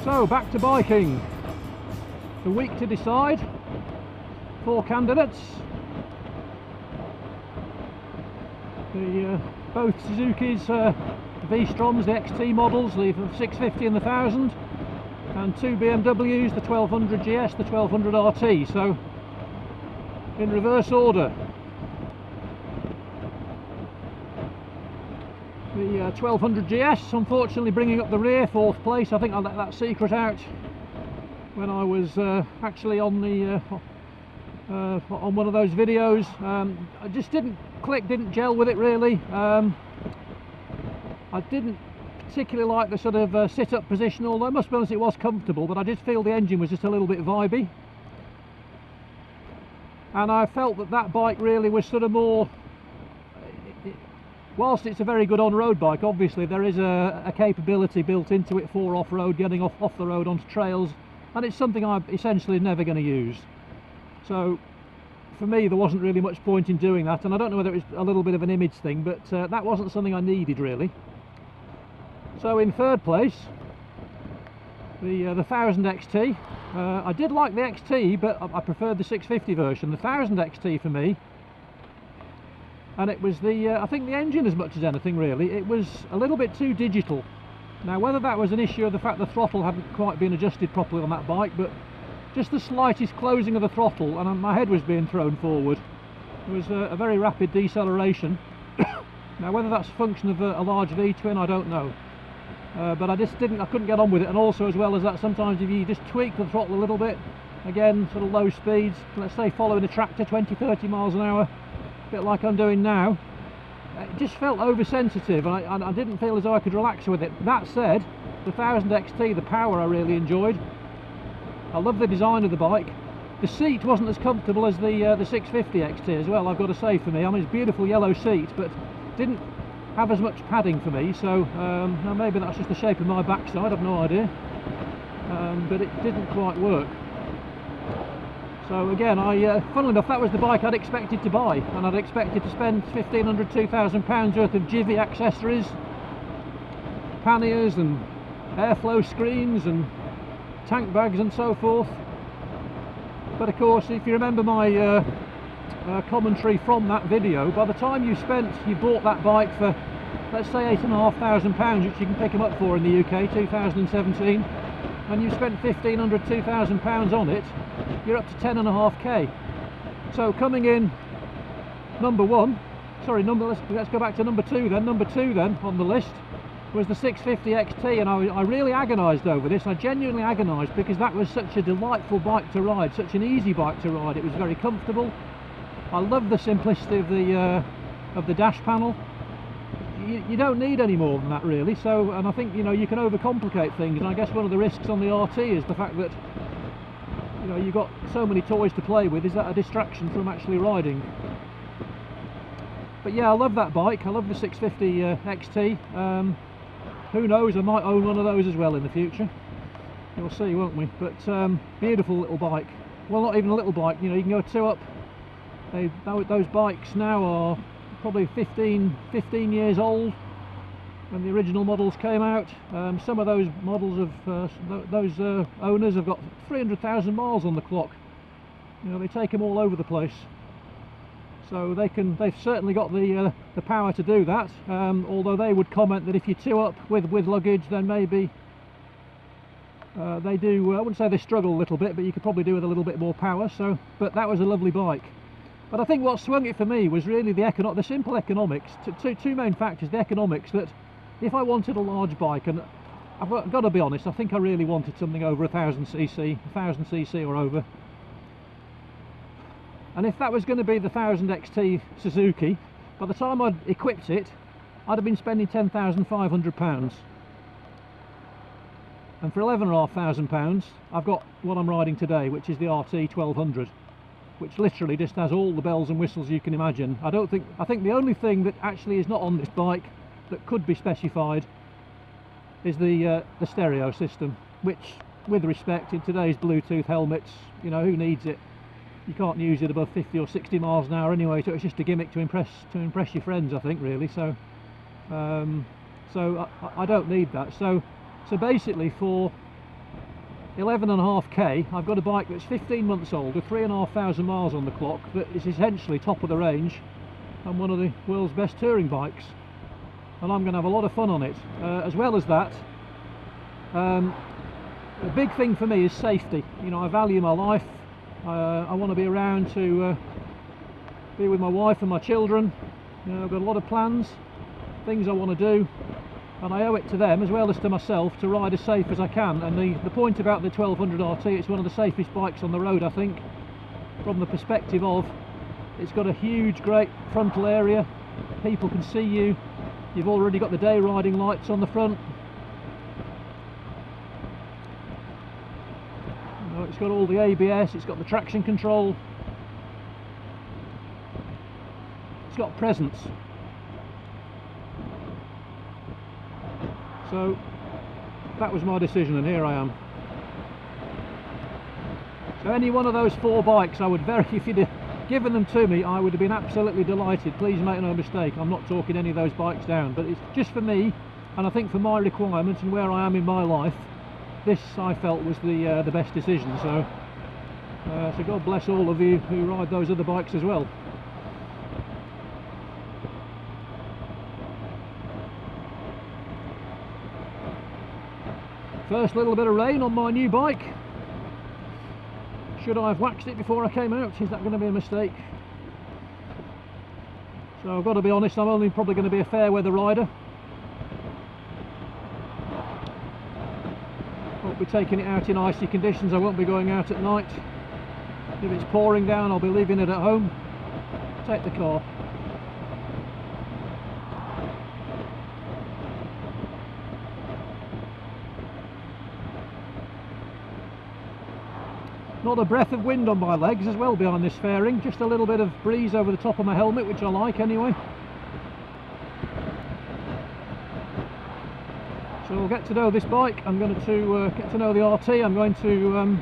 So back to biking. The week to decide. 4 candidates. Both Suzuki's V-Stroms, the XT models, the 650 and the 1000, and 2 BMWs, the 1200GS, the 1200RT. So in reverse order. The 1200GS, unfortunately bringing up the rear, 4th place. I think I let that secret out when I was actually on the on one of those videos. I just didn't click, didn't gel with it really. I didn't particularly like the sort of sit-up position, although I must be honest it was comfortable, but I did feel the engine was just a little bit vibey. And I felt that that bike really was sort of more, whilst it's a very good on-road bike, obviously there is a capability built into it for off-road, getting off the road onto trails, and it's something I'm essentially never going to use. So for me there wasn't really much point in doing that, and I don't know whether it was a little bit of an image thing, but that wasn't something I needed really. So in 3rd place, the 1000 XT. I did like the XT, but I preferred the 650 version. The 1000 XT for me, and it was the I think the engine as much as anything really, it was a little bit too digital. Now whether that was an issue of the fact the throttle hadn't quite been adjusted properly on that bike, but just the slightest closing of the throttle and my head was being thrown forward. It was a very rapid deceleration. Now whether that's a function of a large V-twin, I don't know. But I couldn't get on with it, and also as well as that, sometimes if you just tweak the throttle a little bit, again sort of low speeds, let's say following a tractor 20-30 miles an hour, a bit like I'm doing now, it just felt oversensitive, and I didn't feel as though I could relax with it. That said, the 1000 XT, the power I really enjoyed. I love the design of the bike. The seat wasn't as comfortable as the 650 XT as well, I've got to say, for me. I mean, it's a beautiful yellow seat, but didn't have as much padding for me, so now maybe that's just the shape of my backside, I've no idea, but it didn't quite work. So again, funnily enough, that was the bike I'd expected to buy, and I'd expected to spend £1,500–2,000 worth of Jivvy accessories, panniers and airflow screens and tank bags and so forth. But of course, if you remember my commentary from that video, by the time you bought that bike for, let's say, £8,500, which you can pick them up for in the UK, 2017, and you spent £1,500–2,000 on it, you're up to 10.5k. So coming in number 1, sorry, let's go back to number 2 then. Number 2 then on the list was the 650 XT, and I really agonised over this. I genuinely agonised, because that was such a delightful bike to ride, such an easy bike to ride. It was very comfortable. I love the simplicity of the dash panel. You don't need any more than that really. So, and I think, you know, you can overcomplicate things, and I guess one of the risks on the RT is the fact that, you know, you've got so many toys to play with. Is that a distraction from actually riding? But yeah, I love that bike. I love the 650 XT. Who knows, I might own one of those as well in the future. We'll see, won't we? But beautiful little bike. Well, not even a little bike, you know, you can go 2 up. Those bikes now are probably 15 years old when the original models came out. Some of those models of owners have got 300,000 miles on the clock. You know, they take them all over the place. So they've certainly got the power to do that. Although they would comment that if you 2 up with luggage, then maybe they do. I wouldn't say they struggle a little bit, but you could probably do with a little bit more power. So, but that was a lovely bike. But I think what swung it for me was really the simple economics. Two main factors: the economics, that if I wanted a large bike, and I've got to be honest, I think I really wanted something over 1000cc or over. And if that was going to be the 1000 XT Suzuki, by the time I'd equipped it, I'd have been spending £10,500. And for £11,500, I've got what I'm riding today, which is the RT1200, which literally just has all the bells and whistles you can imagine. I think the only thing that actually is not on this bike that could be specified is the stereo system, which, with respect, in today's Bluetooth helmets, you know, who needs it? You can't use it above 50 or 60 miles an hour anyway, so it's just a gimmick to impress your friends, I think, really. So I don't need that. So basically, for 11.5k, I've got a bike that's 15 months old with 3,500 miles on the clock that is essentially top of the range and one of the world's best touring bikes, and I'm going to have a lot of fun on it. As well as that, a big thing for me is safety. You know, I value my life. I want to be around to be with my wife and my children. You know, I've got a lot of plans, things I want to do, and I owe it to them as well as to myself to ride as safe as I can. And the point about the 1200RT, it's one of the safest bikes on the road, I think, from the perspective of it's got a huge, great frontal area. People can see you. You've already got the day riding lights on the front. You know, it's got all the ABS, it's got the traction control. It's got presence. So that was my decision, and here I am. So any one of those four bikes, I would if you'd given them to me, I would have been absolutely delighted. Please make no mistake, I'm not talking any of those bikes down, but it's just for me, and I think for my requirements and where I am in my life, this I felt was the best decision. So so God bless all of you who ride those other bikes as well. First little bit of rain on my new bike. Should I have waxed it before I came out? Is that going to be a mistake? So I've got to be honest, I'm only probably going to be a fair weather rider. Won't be taking it out in icy conditions. I won't be going out at night. If it's pouring down, I'll be leaving it at home. Take the car. Not a breath of wind on my legs as well behind this fairing, just a little bit of breeze over the top of my helmet, which I like anyway. So we'll get to know this bike. I'm going to get to know the RT. I'm going to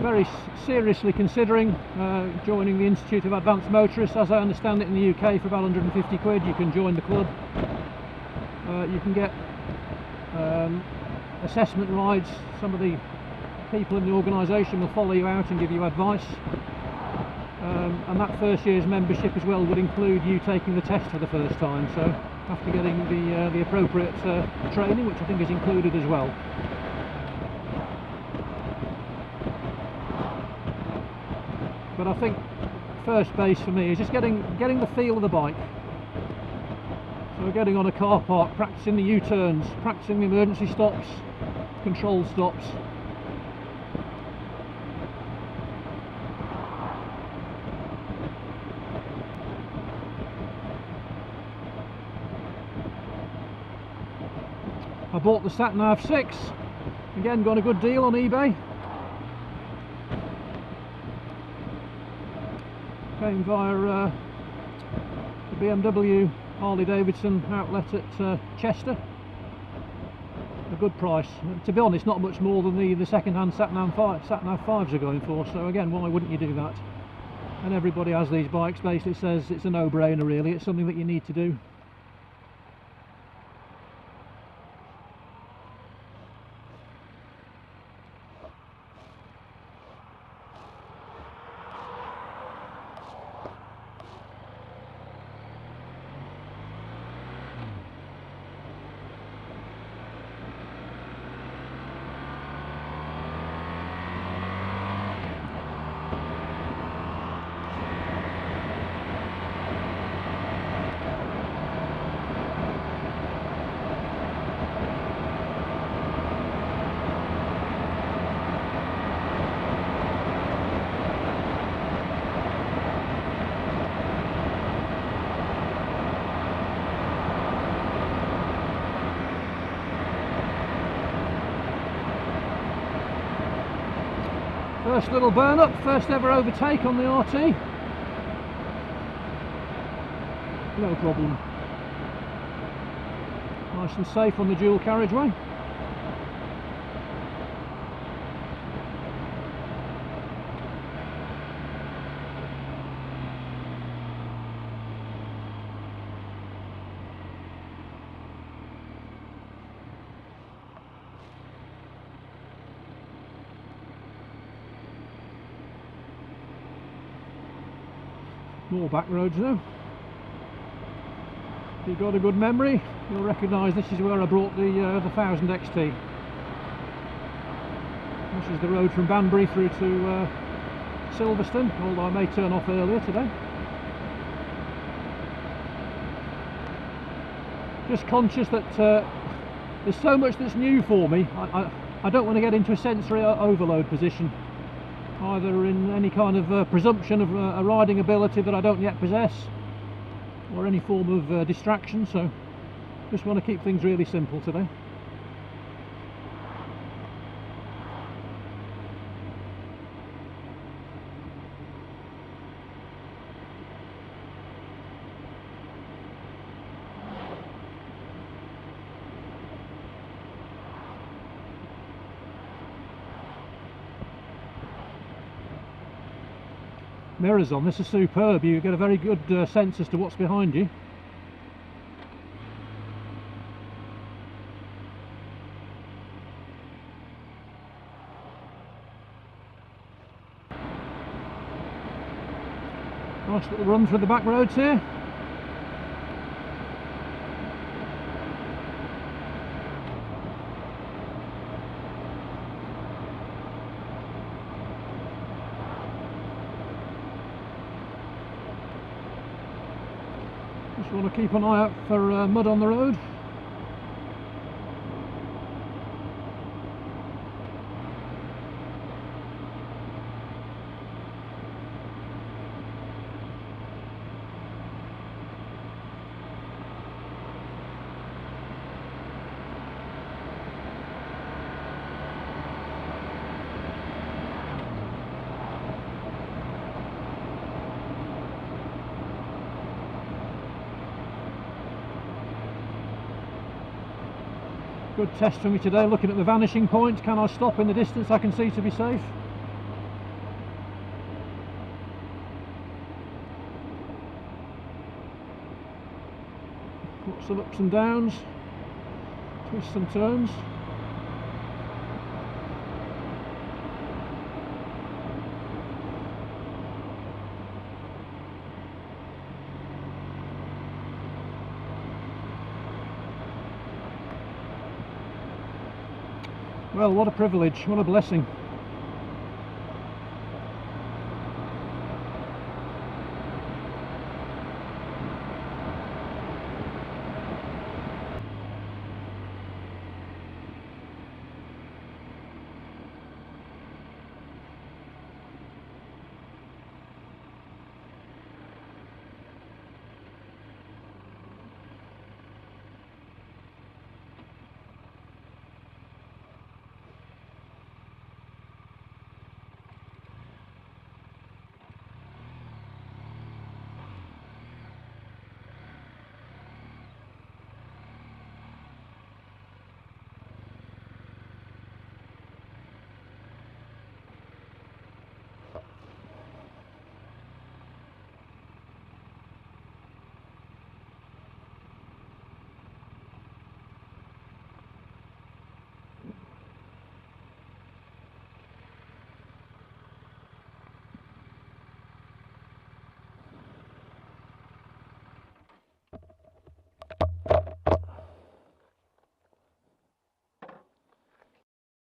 very seriously considering joining the Institute of Advanced Motorists. As I understand it, in the UK for about 150 quid you can join the club. You can get assessment rides. Some of the people in the organisation will follow you out and give you advice, and that first year's membership as well would include you taking the test for the first time, so after getting the appropriate training, which I think is included as well. But I think first base for me is just getting the feel of the bike. So getting on a car park, practicing the U-turns, practicing the emergency stops, controlled stops. I bought the Sat-Nav 6, again got a good deal on eBay. Came via the BMW Harley-Davidson outlet at Chester. A good price. To be honest, not much more than the second-hand Sat-Nav 5s are going for, so again, why wouldn't you do that? And everybody has these bikes, basically says it's a no-brainer really, it's something that you need to do. First little burn up, first ever overtake on the RT. No problem. Nice and safe on the dual carriageway. More back roads now. If you've got a good memory, you'll recognise this is where I brought the 1000 XT. This is the road from Banbury through to Silverstone, although I may turn off earlier today. Just conscious that there's so much that's new for me. I don't want to get into a sensory overload position, either in any kind of presumption of a riding ability that I don't yet possess, or any form of distraction, so just want to keep things really simple today. Mirrors on this are superb. You get a very good sense as to what's behind you. Nice little run through the back roads here. Just want to keep an eye out for mud on the road. Good test for me today, looking at the vanishing point. Can I stop in the distance I can see to be safe? Got some ups and downs, twists and turns. Well, what a privilege, what a blessing.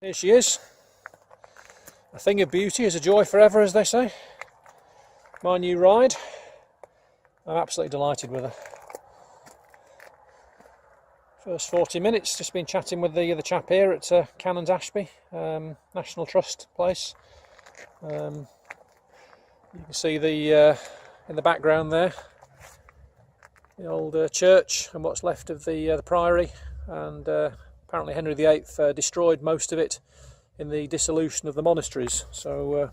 Here she is. A thing of beauty is a joy forever, as they say. My new ride. I'm absolutely delighted with her. First 40 minutes, just been chatting with the chap here at Canons Ashby, National Trust place. You can see the in the background there, the old church and what's left of the priory, and apparently Henry VIII destroyed most of it in the dissolution of the monasteries, so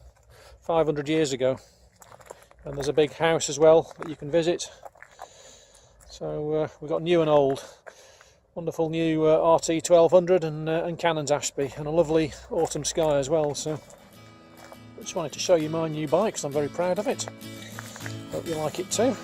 500 years ago. And there's a big house as well that you can visit. So we've got new and old. Wonderful new RT1200 and Canons Ashby, and a lovely autumn sky as well. So I just wanted to show you my new bike because I'm very proud of it. Hope you like it too.